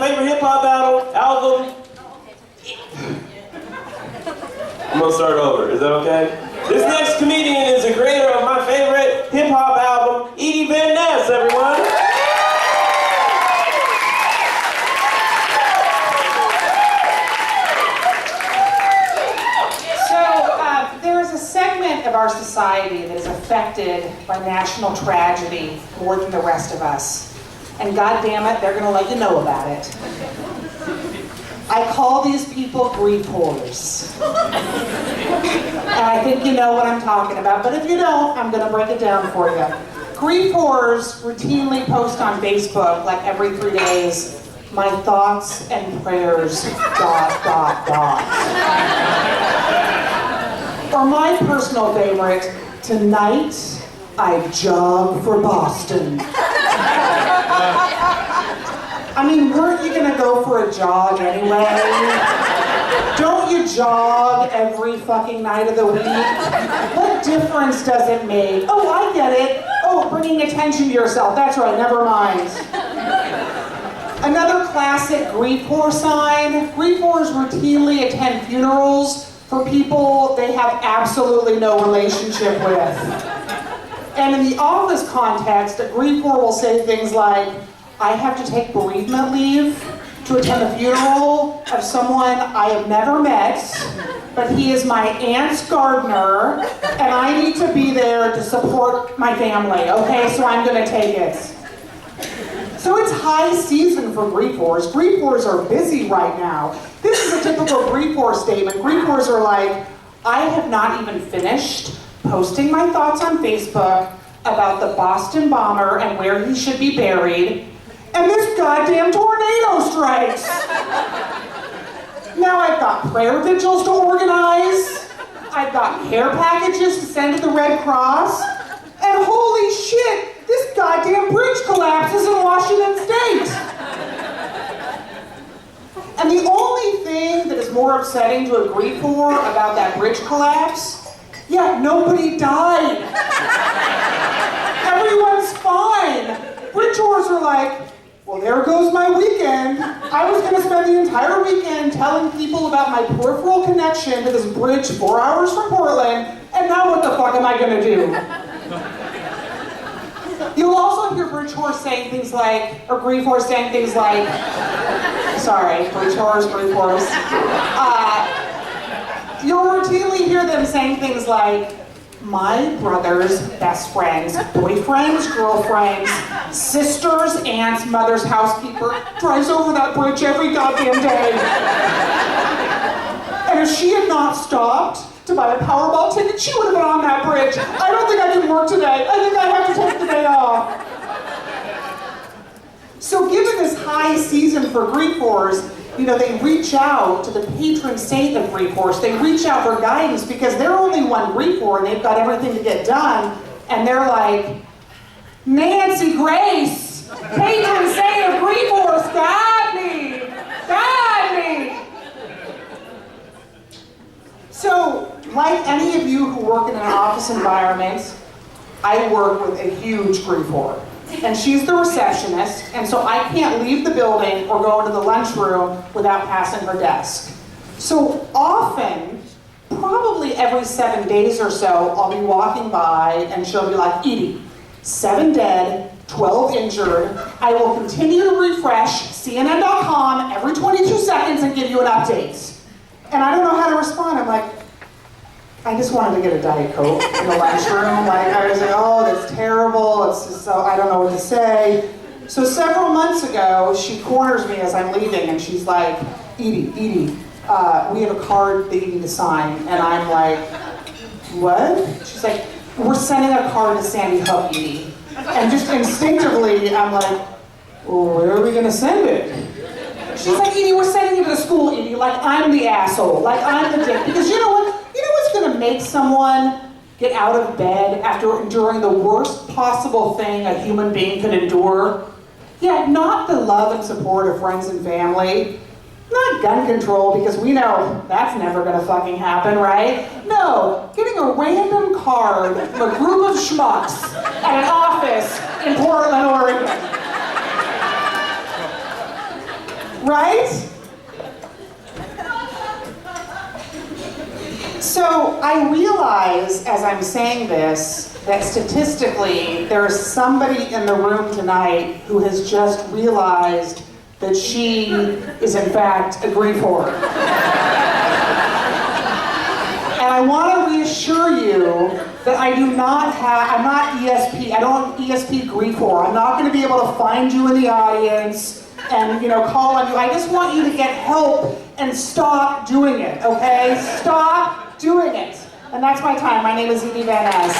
favorite hip-hop album. I'm gonna start over, is that okay? This next comedian is a creator of my favorite hip-hop album, Edie Van Ness, everyone. Of our society that is affected by national tragedy more than the rest of us. And God damn it, they're going to let you know about it. I call these people grief whores. And I think you know what I'm talking about, but if you don't, I'm going to break it down for you. Grief whores routinely post on Facebook like every 3 days, my thoughts and prayers, ... Or my personal favorite, tonight I jog for Boston. I mean, weren't you gonna go for a jog anyway? Don't you jog every fucking night of the week? What difference does it make? Oh, I get it. Oh, bringing attention to yourself. That's right, never mind. Another classic grief whore sign. Grief whores routinely attend funerals for people they have absolutely no relationship with. And in the office context, a grief whore will say things like, I have to take bereavement leave to attend the funeral of someone I have never met, but he is my aunt's gardener, and I need to be there to support my family, okay? So I'm gonna take it. So it's high season for grief whores. Grief whores are busy right now. This is a typical grief whore statement. Grief whores are like, I have not even finished posting my thoughts on Facebook about the Boston bomber and where he should be buried, and this goddamn tornado strikes. Now I've got prayer vigils to organize, I've got care packages to send to the Red Cross, and holy shit, this goddamn bridge collapses in Washington State. And the only thing that is more upsetting to a grief whore about that bridge collapse, yeah, nobody died. Everyone's fine. Bridge whores are like, well, there goes my weekend. I was gonna spend the entire weekend telling people about my peripheral connection to this bridge 4 hours from Portland, and now what the fuck am I gonna do? You'll also hear bridge whores saying things like, or grief whores saying things like, sorry, bridge whores, grief whores. You'll routinely hear them saying things like, my brother's best friend's boyfriend's girlfriend's sister's aunt's mother's housekeeper drives over that bridge every goddamn day. And if she had not stopped to buy a Powerball ticket, she would have been on that bridge. I don't think I can work today. I think I have to take the day off. So given this high season for grief whores, you know, they reach out to the patron saint of grief whores. They reach out for guidance because they're only one grief whore and they've got everything to get done. And they're like, Nancy Grace, patron saint of grief whores, guide me, guide me. So, like any of you who work in an office environment, I work with a huge grief whore. And she's the receptionist, and so I can't leave the building or go into the lunchroom without passing her desk. So often, probably every 7 days or so, I'll be walking by and she'll be like, Edie, 7 dead, 12 injured. I will continue to refresh CNN.com every 22 seconds and give you an update. And I don't know how to respond. I'm like, I just wanted to get a Diet Coke in the lunchroom. Like, I was like, oh, that's terrible. It's just so, I don't know what to say. So several months ago, she corners me as I'm leaving, and she's like, Edie, we have a card that you need to sign. And I'm like, what? She's like, we're sending a card to Sandy Hook, Edie. And just instinctively, I'm like, well, where are we gonna send it? She's like, Edie, we're sending you to the school, Edie. Like, I'm the asshole. Like, I'm the dick. Because you know what? You know what's gonna make someone get out of bed after enduring the worst possible thing a human being could endure? Yeah, not the love and support of friends and family. Not gun control, because we know that's never gonna fucking happen, right? No, getting a random card from a group of schmucks at an office in Portland, Oregon. Right? So I realize as I'm saying this that statistically there's somebody in the room tonight who has just realized that she is in fact a grief whore. And I want to reassure you that I'm not ESP, I don't ESP grief whore. I'm not going to be able to find you in the audience and call on you. I just want you to get help and stop doing it, okay? Stop doing it. And that's my time. My name is Edie Van Ness.